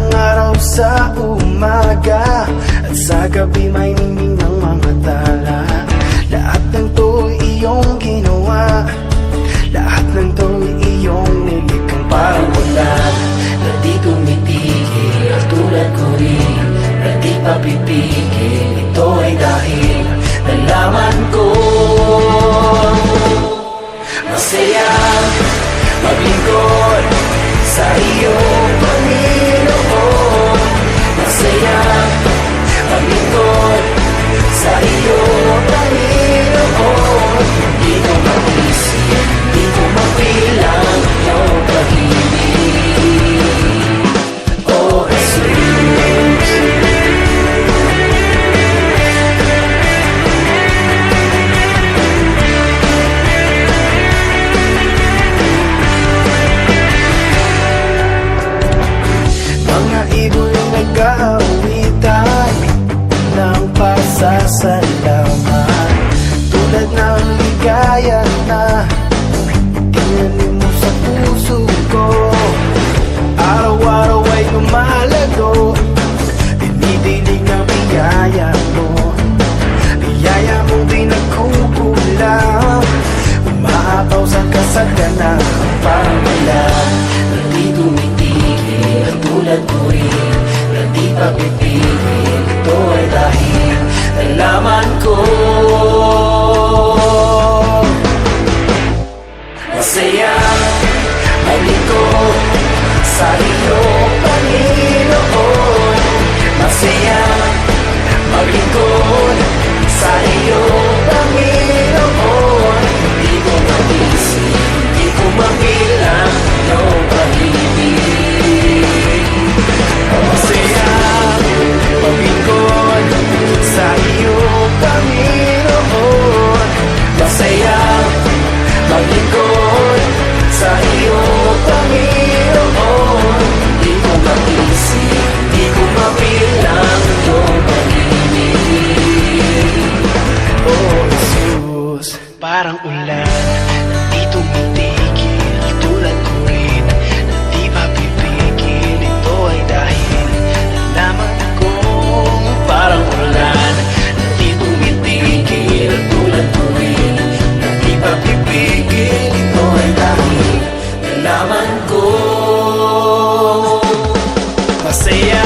ng araw sa umaga, at sa gabi may ningning ng mga tala. Lahat ng to'y iyong ginawa, lahat ng to'y iyong nilikang parang ulan na di tumitigil, at tulad ko rin na di papipigil. Ito ay dahil nalaman ko masaya maglingkod sa iyong Panginoon. Masaya maglingkod sa iyong Panginoon. Di ko mag-isip, di ko mapilang iyong pag-ibig, oh Jesus. Mga ibon nag-aawitan ng pasasalamat, tulad ng ligaya na tinanim mo sa puso ko. Araw-araw ay lumalago, dinidilig ng biyaya mo. Biyaya mo di nagkukulang, umaapaw sa kasagana parang ulan Na di tumitigil, at tulad ko rin na di papipigil. Ito ay dahil nalaman ko masaya maglingkod sa iyong Panginoon. Masaya maglingkod sa iyong Panginoon. Di ko mag-isip, di ko mabilang iyong pag-ibig. Masaya maglingkod sa iyong Panginoon. Masaya maglingkod sa iyong Panginoon. Di ko mag-isip, di ko mabilang iyong pag-ibig, Oh Jesus, parang ulan na di tumitigil, tulad ko rin na di mapipigil. Ito ay dahil nalaman kong parang ulan na di tumitigil, tulad ko rin na di papipigil. Ito ay dahil nalaman ko masaya